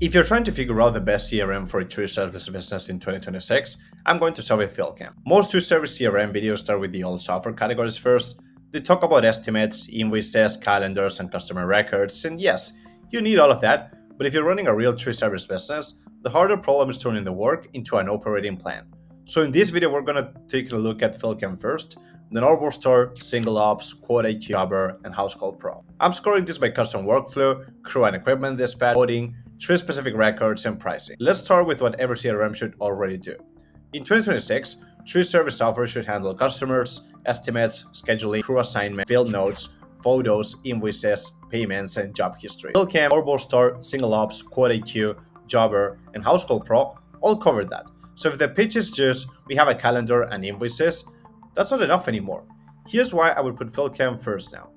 If you're trying to figure out the best CRM for a tree service business in 2026, I'm going to start with FieldCamp. Most tree service CRM videos start with the old software categories first. They talk about estimates, invoices, calendars, and customer records, and yes, you need all of that, but if you're running a real tree service business, the harder problem is turning the work into an operating plan. So in this video, we're going to take a look at FieldCamp first, then ArboStar, SingleOps, QuoteIQ, Jobber, and Housecall Pro. I'm scoring this by custom workflow, crew and equipment dispatch, coding, tree-specific records, and pricing. Let's start with what every CRM should already do. In 2026, tree service software should handle customers, estimates, scheduling, crew assignment, field notes, photos, invoices, payments, and job history. FieldCamp, ArboStar, SingleOps, QuoteIQ, Jobber, and Housecall Pro all covered that. So if the pitch is just, we have a calendar and invoices, that's not enough anymore. Here's why I would put FieldCamp first now.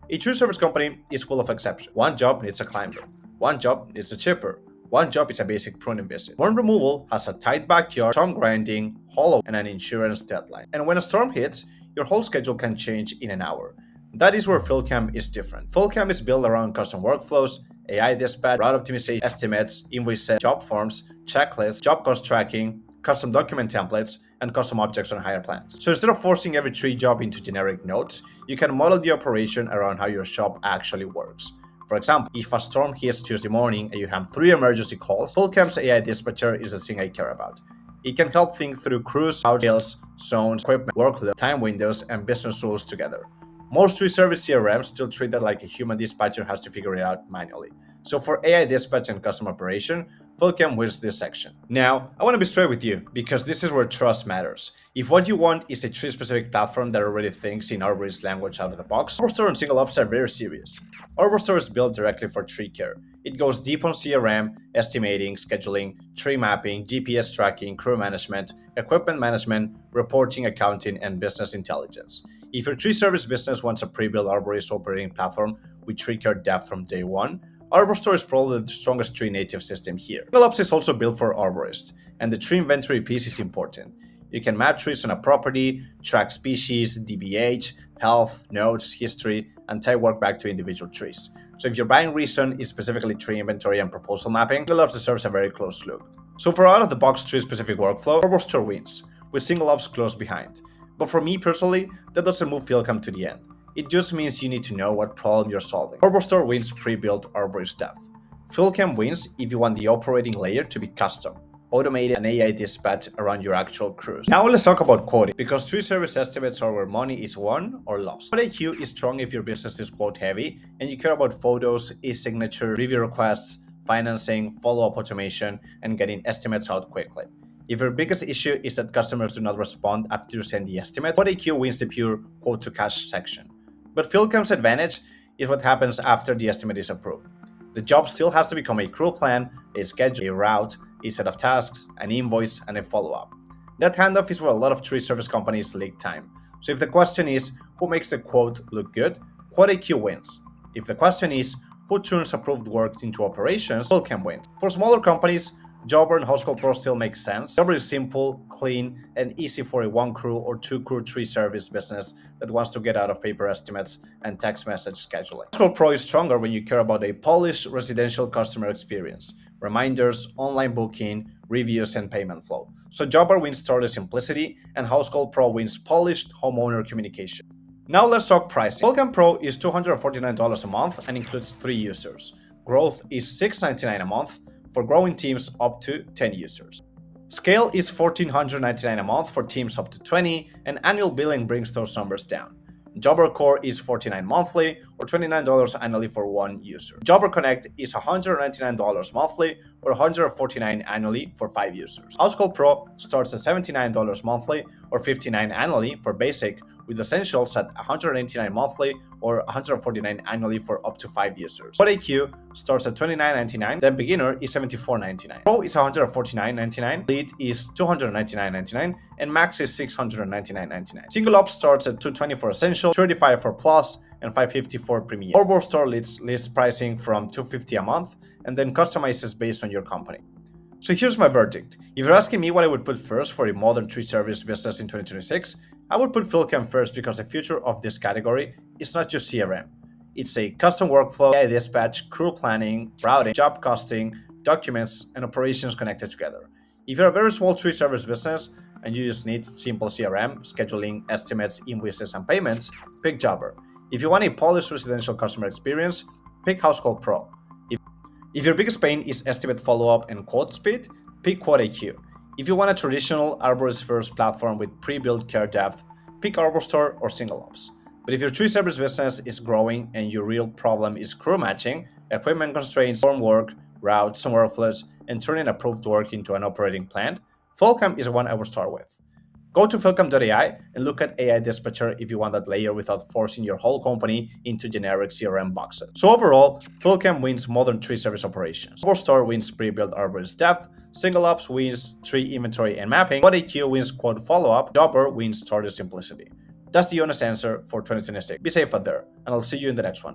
A tree service company is full of exceptions. One job needs a climber. One job needs a chipper. One job is a basic pruning visit. One removal has a tight backyard, storm grinding, hollow, and an insurance deadline. And when a storm hits, your whole schedule can change in an hour. That is where FieldCamp is different. FieldCamp is built around custom workflows, AI dispatch, route optimization, estimates, invoices, job forms, checklists, job cost tracking, custom document templates, and custom objects on hire plans. So instead of forcing every tree job into generic notes, you can model the operation around how your shop actually works. For example, if a storm hits Tuesday morning and you have 3 emergency calls, FieldCamp's AI dispatcher is the thing I care about. It can help think through crews, sales, zones, equipment, workload, time windows, and business rules together. Most tree service CRMs still treat that like a human dispatcher has to figure it out manually. So for AI dispatch and custom operation, FieldCamp wins this section. Now, I want to be straight with you because this is where trust matters. If what you want is a tree-specific platform that already thinks in arborist language out of the box, ArboStar and SingleOps are very serious. ArboStar is built directly for tree care. It goes deep on CRM, estimating, scheduling, tree mapping, GPS tracking, crew management, equipment management, reporting, accounting, and business intelligence. If your tree service business wants a pre-built arborist operating platform with tree care depth from day one, ArboStar is probably the strongest tree native system here. SingleOps is also built for arborists, and the tree inventory piece is important. You can map trees on a property, track species, DBH, health, notes, history, and tie work back to individual trees. So if your buying reason is specifically tree inventory and proposal mapping, SingleOps deserves a very close look. So for out-of-the-box tree-specific workflow, ArboStar wins, with SingleOps close behind. But for me personally, that doesn't move FieldCamp to the end. It just means you need to know what problem you're solving. ArboStar wins pre-built arborist depth. FieldCamp wins if you want the operating layer to be custom, automated, and AI dispatch around your actual crews. Now let's talk about quoting, because tree service estimates are where money is won or lost. QuoteIQ is strong if your business is quote heavy and you care about photos, e-signature, review requests, financing, follow-up automation, and getting estimates out quickly. If your biggest issue is that customers do not respond after you send the estimate, QuoteIQ wins the pure quote-to-cash section. But FieldCamp's advantage is what happens after the estimate is approved. The job still has to become a crew plan, a schedule, a route, a set of tasks, an invoice, and a follow-up. That handoff is where a lot of tree service companies leak time. So if the question is, who makes the quote look good, QuoteIQ wins. If the question is, who turns approved work into operations, FieldCamp wins. For smaller companies, Jobber and Housecall Pro still makes sense. Jobber is simple, clean, and easy for a 1-crew or 2-crew tree service business that wants to get out of paper estimates and text message scheduling. Housecall Pro is stronger when you care about a polished residential customer experience, reminders, online booking, reviews, and payment flow. So Jobber wins starter simplicity, and Housecall Pro wins polished homeowner communication. Now let's talk pricing. FieldCamp Pro is $249 a month and includes 3 users. Growth is $699 a month, for growing teams up to 10 users. Scale is $1,499 a month for teams up to 20, and annual billing brings those numbers down. Jobber Core is $49 monthly or $29 annually for 1 user. Jobber Connect is $199 monthly or $149 annually for 5 users. Housecall Pro starts at $79 monthly or $59 annually for basic, with Essentials at $189 monthly or $149 annually for up to 5 users. QuoteIQ starts at $29.99, then Beginner is $74.99. Pro is $149.99, Elite is $299.99, and Max is $699.99. SingleOps starts at $220 for Essential, $35 for Plus, and $550 for Premium. ArboStar lists pricing from $250 a month and then customizes based on your company. So here's my verdict. If you're asking me what I would put first for a modern tree service business in 2026, I would put FieldCamp first because the future of this category is not just CRM. It's a custom workflow, AI dispatch, crew planning, routing, job costing, documents, and operations connected together. If you're a very small tree service business and you just need simple CRM, scheduling, estimates, invoices, and payments, pick Jobber. If you want a polished residential customer experience, pick Housecall Pro. If your biggest pain is estimate follow-up and quote speed, pick QuoteIQ. If you want a traditional arborist-first platform with pre-built care depth, pick ArboStar or SingleOps. But if your tree service business is growing and your real problem is crew matching, equipment constraints, form work, routes, and workflows, and turning approved work into an operating plan, FieldCamp is the one I will start with. Go to FieldCamp.ai and look at AI Dispatcher if you want that layer without forcing your whole company into generic CRM boxes. So overall, FieldCamp wins modern tree service operations. ArboStar wins pre-built arborist depth, SingleOps wins tree inventory and mapping, QuoteIQ wins quote follow-up, Jobber wins starter simplicity. That's the honest answer for 2026. Be safe out there, and I'll see you in the next one.